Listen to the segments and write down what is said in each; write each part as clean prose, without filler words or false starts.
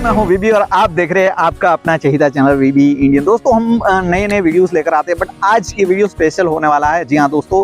मैं हूं वीबी और आप देख रहे हैं आपका अपना चहीता चैनल वीबी इंडियन। दोस्तों हम नए नए वीडियोस लेकर आते हैं, बट आज की वीडियो स्पेशल होने वाला है। जी हाँ दोस्तों,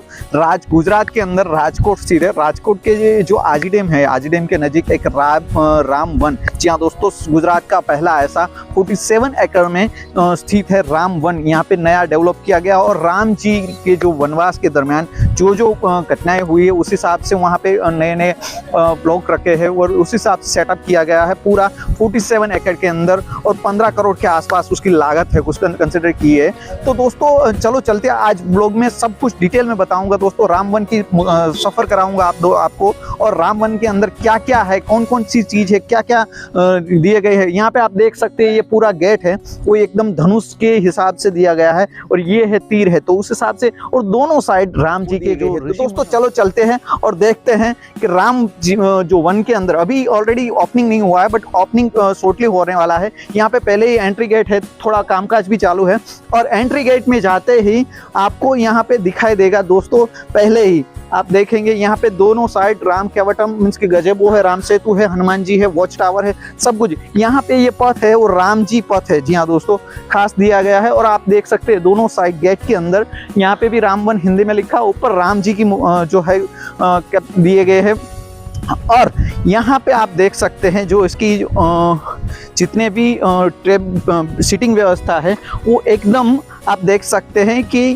गुजरात के अंदर राजकोट स्थित है। राजकोट के जो आजी डैम है, आजी डैम के नज़दीक एक राम वन। जी हाँ दोस्तों, गुजरात का पहला ऐसा 47 एकड़ में स्थित है राम वन। यहाँ पे नया डेवलप किया गया और राम जी के जो वनवास के दरमियान जो घटनाएं हुई है उस हिसाब से वहाँ पे नए नए ब्लॉक रखे हैं और उस हिसाब से सेटअप किया गया है पूरा 47 एकड़ के अंदर, और 15 करोड़ के आसपास उसकी लागत है, कुछ कंसिडर की है। तो दोस्तों चलो चलते हैं, आज ब्लॉग में सब कुछ डिटेल में बताऊंगा दोस्तों। राम वन की सफ़र कराऊंगा आपको, और राम वन के अंदर क्या क्या है, कौन कौन सी चीज़ है, क्या क्या दिए गए हैं। यहाँ पे आप देख सकते हैं ये पूरा गेट है वो एकदम धनुष के हिसाब से दिया गया है, और ये है तीर है, तो उस हिसाब से, और दोनों साइड राम जी के जो दोस्तों चलो चलते हैं और देखते हैं कि राम जी जो वन के अंदर अभी ऑलरेडी ओपनिंग नहीं हुआ है, बट ओपनिंग शॉर्टली होने वाला है। यहाँ पे पहले ही एंट्री गेट है, थोड़ा कामकाज भी चालू है, और एंट्री गेट में जाते ही आपको यहाँ पे दिखाई देगा दोस्तों, पहले ही आप देखेंगे यहाँ पे दोनों साइड राम केवटम मीन्स की गजेबो है, राम सेतु है, हनुमान जी है, वॉच टावर है, सब कुछ यहाँ पे ये पथ है वो राम जी पथ है। जी हाँ दोस्तों, खास दिया गया है, और आप देख सकते हैं दोनों साइड गेट के अंदर यहाँ पे भी राम वन हिंदी में लिखा, ऊपर राम जी की जो है दिए गए हैं। और यहाँ पे आप देख सकते हैं जो इसकी जितने भी सीटिंग व्यवस्था है वो एकदम आप देख सकते हैं कि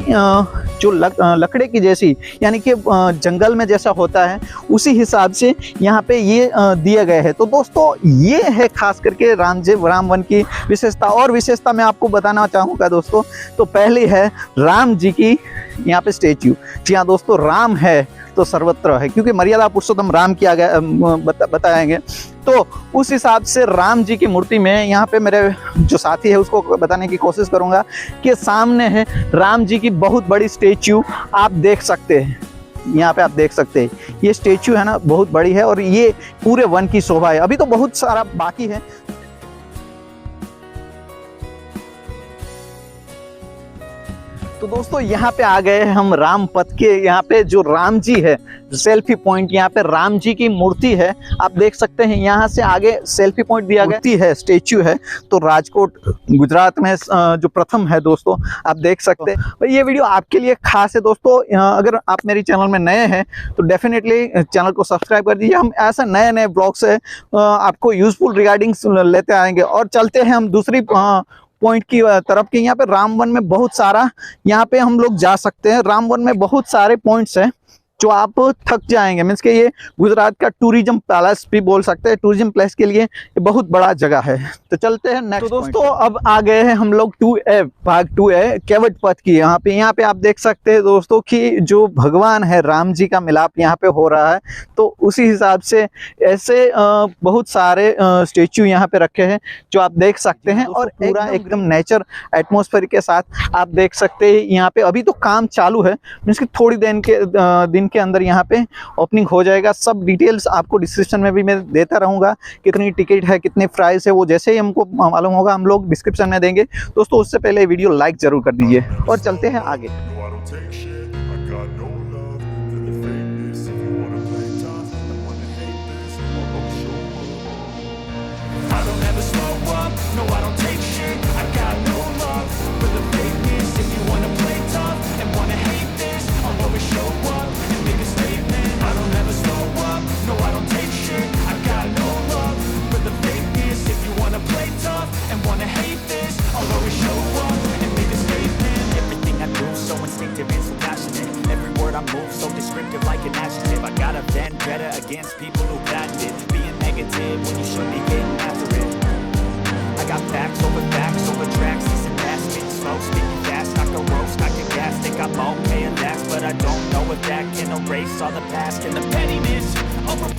जो लकड़े की जैसी, यानी कि जंगल में जैसा होता है उसी हिसाब से यहाँ पे ये दिए गए हैं। तो दोस्तों ये है खास करके राम वन की विशेषता। और विशेषता मैं आपको बताना चाहूँगा दोस्तों, तो पहली है राम जी की यहाँ पे स्टेच्यू। जी हाँ दोस्तों, राम है तो सर्वत्र है, क्योंकि मर्यादा पुरुषोत्तम राम किया गया बताएंगे, तो उस हिसाब से राम जी की मूर्ति में यहाँ पे मेरे जो साथी है उसको बताने की कोशिश करूँगा कि सामने है राम जी की बहुत बड़ी स्टेच्यू आप देख सकते हैं। यहाँ पे आप देख सकते हैं ये स्टेच्यू है ना, बहुत बड़ी है, और ये पूरे वन की शोभा है। अभी तो बहुत सारा बाकी है। तो दोस्तों यहाँ पे आ गए हैं हम राम पथ के, यहाँ पे जो राम जी है सेल्फी पॉइंट, यहाँ पे राम जी की मूर्ति है, आप देख सकते हैं। यहाँ से आगे सेल्फी पॉइंट दिया गया है, स्टेच्यू है। तो राजकोट गुजरात में जो प्रथम है दोस्तों, आप देख सकते हैं। ये वीडियो आपके लिए खास है दोस्तों। अगर आप मेरी चैनल में नए हैं तो डेफिनेटली चैनल को सब्सक्राइब कर दीजिए। हम ऐसा नए नए ब्लॉग्स है आपको यूजफुल रिगार्डिंग लेते आएंगे। और चलते हैं हम दूसरी पॉइंट की तरफ के। यहाँ पे राम वन में बहुत सारा, यहाँ पे हम लोग जा सकते हैं। राम वन में बहुत सारे पॉइंट्स हैं जो आप थक जाएंगे, मीन्स कि ये गुजरात का टूरिज्म पैलेस भी बोल सकते हैं। टूरिज्म प्लेस के लिए ये बहुत बड़ा जगह है। तो चलते हैं नेक्स्ट। तो दोस्तों अब आ गए हैं हम लोग भाग 2A केवट पथ की। यहाँ पे आप देख सकते हैं दोस्तों कि जो भगवान है राम जी का मिलाप यहाँ पे हो रहा है, तो उसी हिसाब से ऐसे बहुत सारे स्टेच्यू यहाँ पे रखे हैं जो आप देख सकते हैं, और पूरा एकदम नेचर एटमोस्फेयर के साथ आप देख सकते हैं। यहाँ पे अभी तो काम चालू है, मीन्स कि थोड़ी दिन के अंदर यहाँ पे ओपनिंग हो जाएगा। सब डिटेल्स आपको डिस्क्रिप्शन में भी मैं देता रहूँगा, कितनी टिकट है, कितने प्राइस है, वो जैसे ही हमको मालूम होगा हम लोग डिस्क्रिप्शन में देंगे। दोस्तों उससे पहले वीडियो लाइक जरूर कर दीजिए, और चलते हैं आगे। Against people who backed it, being negative when you should be getting after it. I got facts over tracks, this and that, spitting slow, speaking fast, knock a roast, knock your gas, think I'm okay and that's, but I don't know if that can erase all the past and the pettiness over